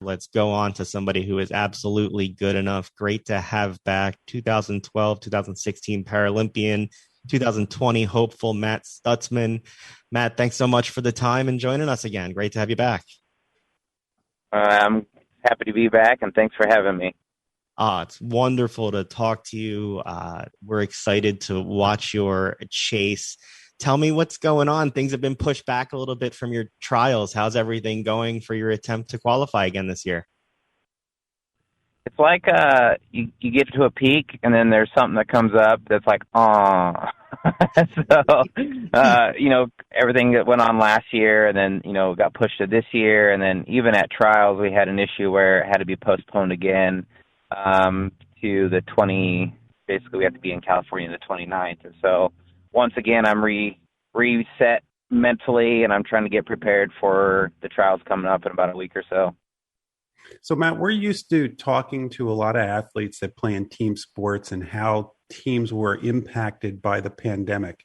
Let's go on to somebody who is absolutely good enough. Great to have back 2012, 2016 Paralympian, 2020 hopeful Matt Stutzman. Matt, thanks so much for the time and joining us again. Great to have you back. I'm happy to be back, and thanks for having me. It's wonderful to talk to you. We're excited to watch your chase. Tell me what's going on. Things have been pushed back a little bit from your trials. How's everything going for your attempt to qualify again this year? It's like you get to a peak, and then there's something that comes up that's like, oh. Everything that went on last year, and then, got pushed to this year, and then even at trials, we had an issue where it had to be postponed again to the basically we have to be in California on the 29th. And so once again, I'm reset mentally, and I'm trying to get prepared for the trials coming up in about a week or so. So, Matt, we're used to talking to a lot of athletes that play in team sports and how teams were impacted by the pandemic.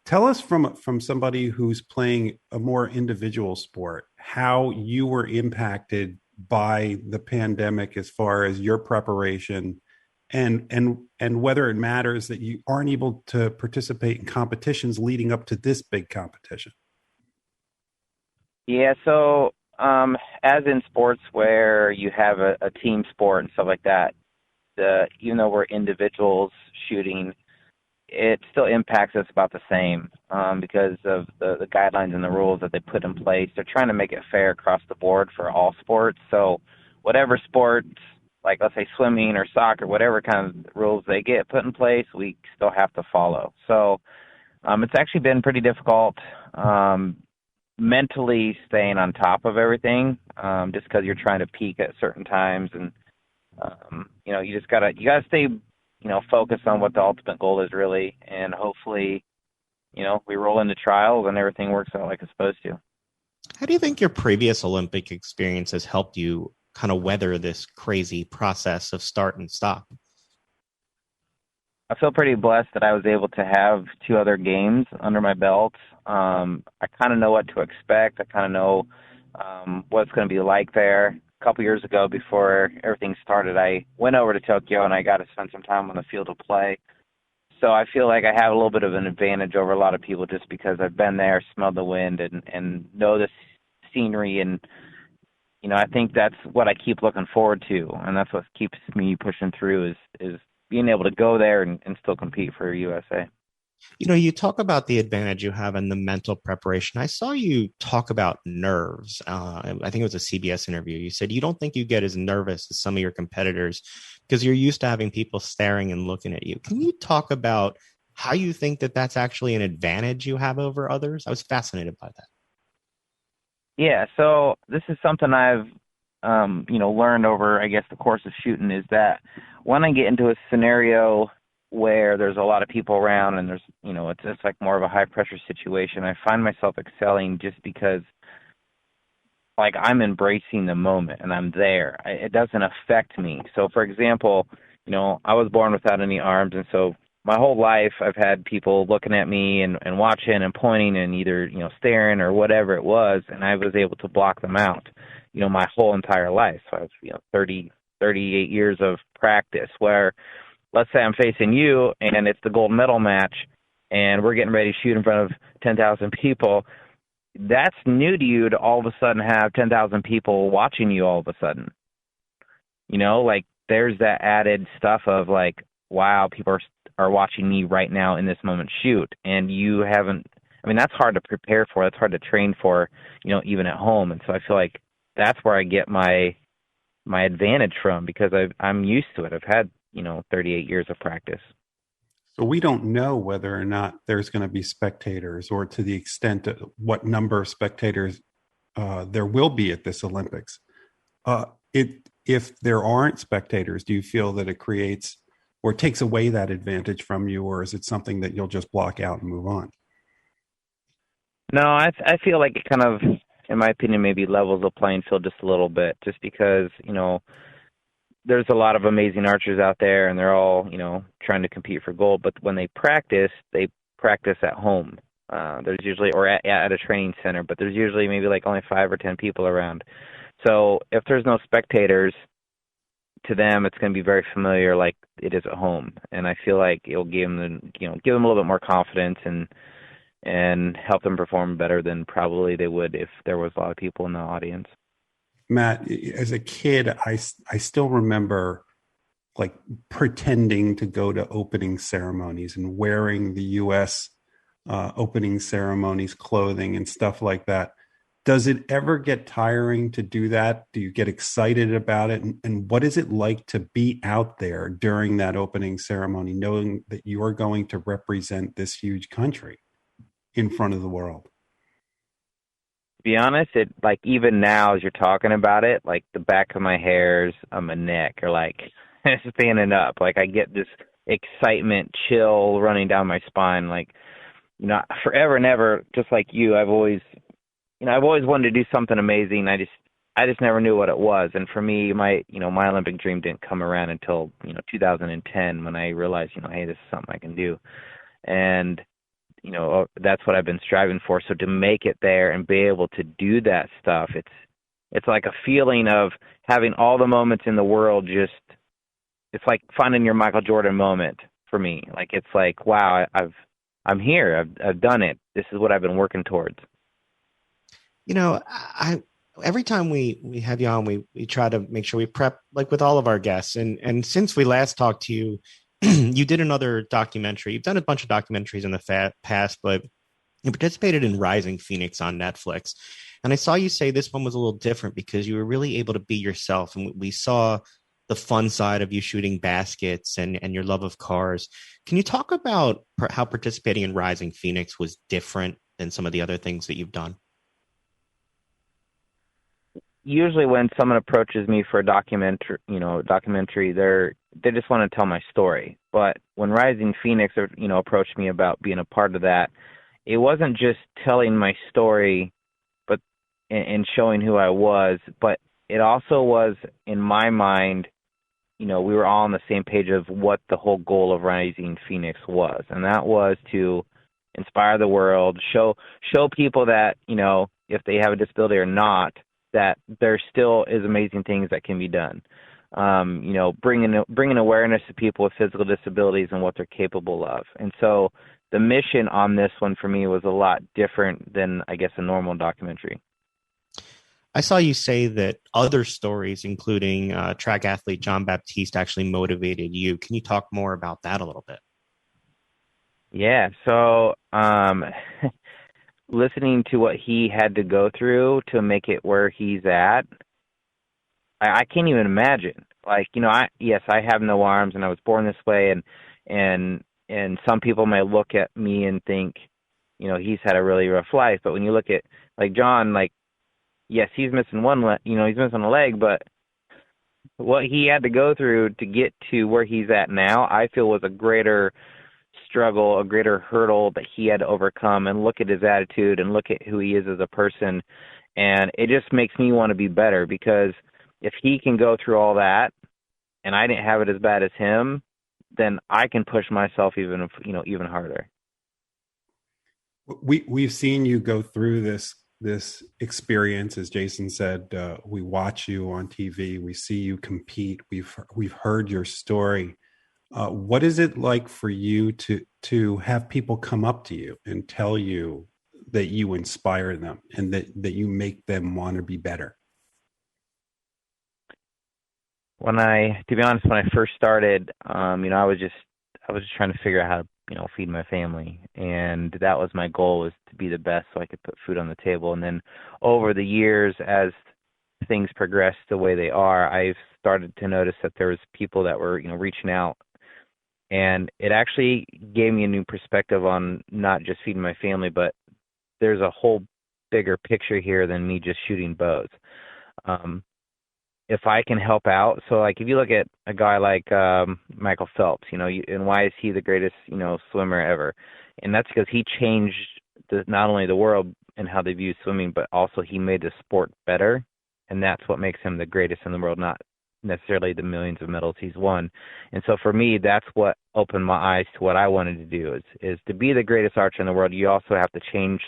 Tell us from somebody who's playing a more individual sport, how you were impacted by the pandemic as far as your preparation and whether it matters that you aren't able to participate in competitions leading up to this big competition. Yeah, so as in sports where you have a team sport and stuff like that, even though we're individuals shooting, it still impacts us about the same because of the guidelines and the rules that they put in place. They're trying to make it fair across the board for all sports. So whatever sports, like let's say swimming or soccer, whatever kind of rules they get put in place, we still have to follow. So it's actually been pretty difficult mentally staying on top of everything just because you're trying to peak at certain times. And, you gotta stay focused on what the ultimate goal is really, and hopefully, we roll into trials and everything works out like it's supposed to. How do you think your previous Olympic experience has helped you kind of weather this crazy process of start and stop? I feel pretty blessed that I was able to have 2 other games under my belt. I kind of know what to expect. I kind of know what it's going to be like there. A couple years ago, before everything started, I went over to Tokyo and I got to spend some time on the field of play. So I feel like I have a little bit of an advantage over a lot of people just because I've been there, smelled the wind, and know the scenery. And, I think that's what I keep looking forward to. And that's what keeps me pushing through is being able to go there and still compete for USA. You talk about the advantage you have in the mental preparation. I saw you talk about nerves. I think it was a CBS interview. You said you don't think you get as nervous as some of your competitors because you're used to having people staring and looking at you. Can you talk about how you think that that's actually an advantage you have over others? I was fascinated by that. Yeah, so this is something I've, learned over, I guess, the course of shooting is that when I get into a scenario where there's a lot of people around and there's, it's just like more of a high pressure situation, I find myself excelling just because like I'm embracing the moment and I'm there. It doesn't affect me. So for example, I was born without any arms, and so my whole life I've had people looking at me and watching and pointing and either, staring or whatever it was, and I was able to block them out, my whole entire life. So I was, 38 years of practice where, let's say I'm facing you and it's the gold medal match and we're getting ready to shoot in front of 10,000 people. That's new to you to all of a sudden have 10,000 people watching you all of a sudden. Like there's that added stuff of like, wow, people are watching me right now in this moment shoot. And you haven't, that's hard to prepare for. That's hard to train for, even at home. And so I feel like that's where I get my advantage from because I'm used to it. I've had 38 years of practice. So we don't know whether or not there's going to be spectators or to the extent of what number of spectators there will be at this Olympics. If there aren't spectators, do you feel that it creates or takes away that advantage from you, or is it something that you'll just block out and move on? No, I feel like it kind of, in my opinion, maybe levels the playing field just a little bit just because, there's a lot of amazing archers out there and they're all, trying to compete for gold. But when they practice at home. There's usually, or at a training center, but there's usually maybe like only 5 or 10 people around. So if there's no spectators, to them it's going to be very familiar, like it is at home. And I feel like it'll give them, give them a little bit more confidence and help them perform better than probably they would if there was a lot of people in the audience. Matt, as a kid, I still remember like pretending to go to opening ceremonies and wearing the U.S. Opening ceremonies clothing and stuff like that. Does it ever get tiring to do that? Do you get excited about it? And what is it like to be out there during that opening ceremony, knowing that you are going to represent this huge country in front of the world? To be honest, it, like, even now as you're talking about it, like the back of my hairs on my neck are like standing up. Like I get this excitement chill running down my spine. Like, forever and ever, just like you, I've always wanted to do something amazing. I just never knew what it was. And for me, my Olympic dream didn't come around until, 2010, when I realized, hey, this is something I can do. And, that's what I've been striving for. So to make it there and be able to do that stuff, it's like a feeling of having all the moments in the world. It's like finding your Michael Jordan moment for me. Like, it's like, wow, I'm here. I've done it. This is what I've been working towards. I every time we have you on, we try to make sure we prep, like with all of our guests. And since we last talked to you, you did another documentary. You've done a bunch of documentaries in the past, but you participated in Rising Phoenix on Netflix. And I saw you say this one was a little different because you were really able to be yourself. And we saw the fun side of you shooting baskets and your love of cars. Can you talk about how participating in Rising Phoenix was different than some of the other things that you've done? Usually when someone approaches me for a documentary, they just want to tell my story. But when Rising Phoenix, approached me about being a part of that, it wasn't just telling my story, but and showing who I was, but it also was, in my mind, we were all on the same page of what the whole goal of Rising Phoenix was, and that was to inspire the world, show people that, if they have a disability or not, that there still is amazing things that can be done. Bringing awareness to people with physical disabilities and what they're capable of. And so the mission on this one for me was a lot different than, I guess, a normal documentary. I saw you say that other stories, including track athlete John Baptiste, actually motivated you. Can you talk more about that a little bit? Yeah. So, listening to what he had to go through to make it where he's at, I can't even imagine. Like, I have no arms and I was born this way, and some people might look at me and think, he's had a really rough life. But when you look at, like, John, like, yes, he's missing one leg, he's missing a leg, but what he had to go through to get to where he's at now, I feel was a greater struggle, a greater hurdle that he had to overcome. And look at his attitude and look at who he is as a person. And it just makes me want to be better, because if he can go through all that and I didn't have it as bad as him, then I can push myself even harder. We've seen you go through this experience. As Jason said, we watch you on TV, we see you compete, we've heard your story. What is it like for you to have people come up to you and tell you that you inspire them and that you make them want to be better? To be honest, when I first started, I was just trying to figure out how to, feed my family. And that was my goal, was to be the best so I could put food on the table. And then over the years, as things progressed the way they are, I've started to notice that there was people that were, reaching out. And it actually gave me a new perspective on not just feeding my family, but there's a whole bigger picture here than me just shooting bows. If I can help out, so like if you look at a guy like Michael Phelps, and why is he the greatest, swimmer ever? And that's because he changed not only the world and how they view swimming, but also he made the sport better. And that's what makes him the greatest in the world, not necessarily the millions of medals he's won. And so for me, that's what opened my eyes to what I wanted to do, is to be the greatest archer in the world. You also have to change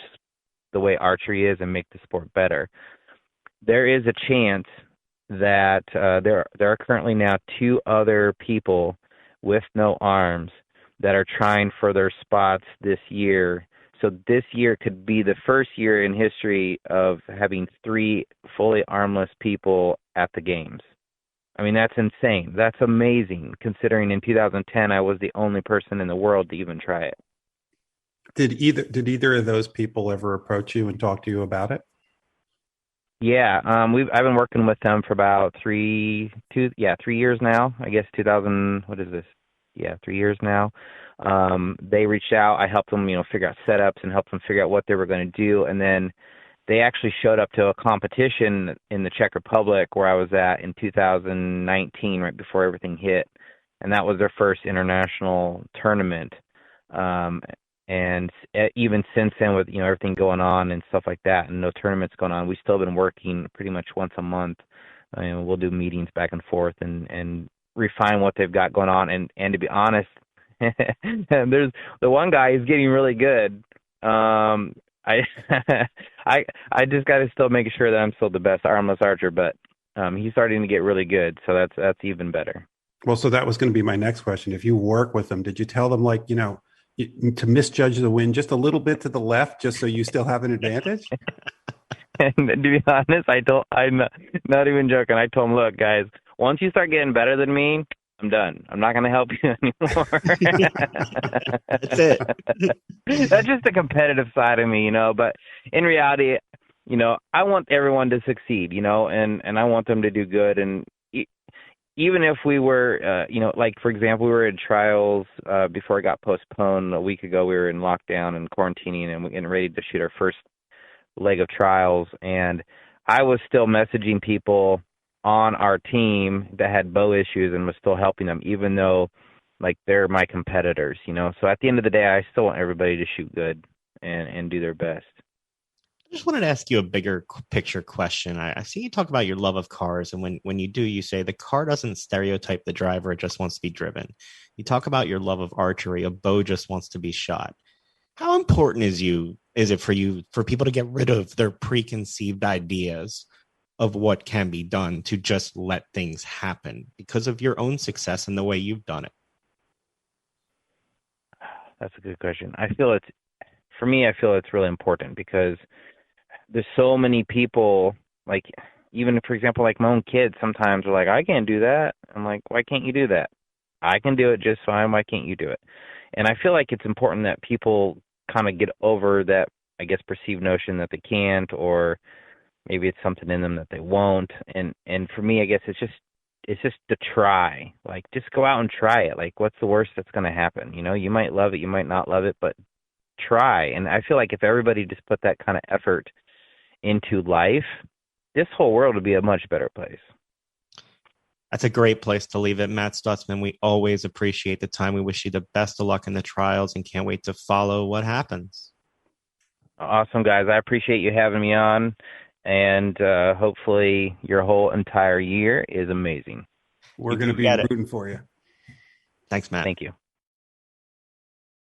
the way archery is and make the sport better. there is a chance that there are currently now 2 other people with no arms that are trying for their spots this year. So this year could be the first year in history of having 3 fully armless people at the games. I mean, that's insane. That's amazing, considering in 2010 I was the only person in the world to even try it. Did either of those people ever approach you and talk to you about it? Yeah, I've been working with them for about 3 years now. I guess 2000. What is this? Yeah, 3 years now. They reached out. I helped them, figure out setups and helped them figure out what they were going to do. And then they actually showed up to a competition in the Czech Republic where I was at in 2019, right before everything hit, and that was their first international tournament. And even since then, with everything going on and stuff like that, and no tournaments going on, we've still been working pretty much once a month. We'll do meetings back and forth and refine what they've got going on. And to be honest, there's the one guy who's getting really good. I I just got to still make sure that I'm still the best armless archer, but he's starting to get really good, so that's even better. Well, so that was going to be my next question. If you work with them, did you tell them to misjudge the wind just a little bit to the left, just so you still have an advantage? And to be honest, I'm not even joking. I told him, look, guys, once you start getting better than me, I'm done. I'm not going to help you anymore. That's it. That's just the competitive side of me, But in reality, I want everyone to succeed, and I want them to do good. And even if we were, like, for example, we were in trials before it got postponed a week ago. We were in lockdown and quarantining and getting ready to shoot our first leg of trials. And I was still messaging people on our team that had bow issues and was still helping them, even though, like, they're my competitors, So at the end of the day, I still want everybody to shoot good and do their best. I just wanted to ask you a bigger picture question. I see you talk about your love of cars, and when you do, you say the car doesn't stereotype the driver, it just wants to be driven. You talk about your love of archery, a bow just wants to be shot. How important is it for people to get rid of their preconceived ideas of what can be done, to just let things happen because of your own success and the way you've done it? That's a good question. I feel it's really important because there's so many people, like, even, for example, like my own kids sometimes are like, I can't do that. I'm like, why can't you do that? I can do it just fine. Why can't you do it? And I feel like it's important that people kind of get over that, I guess, perceived notion that they can't, or maybe it's something in them that they won't. And for me, I guess it's just to try. Like, just go out and try it. Like, what's the worst that's going to happen? You might love it, you might not love it, but try. And I feel like if everybody just put that kind of effort into life, this whole world would be a much better place. That's a great place to leave it. Matt Stutzman, we always appreciate the time. We wish you the best of luck in the trials and can't wait to follow what happens. Awesome, guys. I appreciate you having me on, and hopefully your whole entire year is amazing. We're going to be rooting for you. Thanks, Matt. Thank you.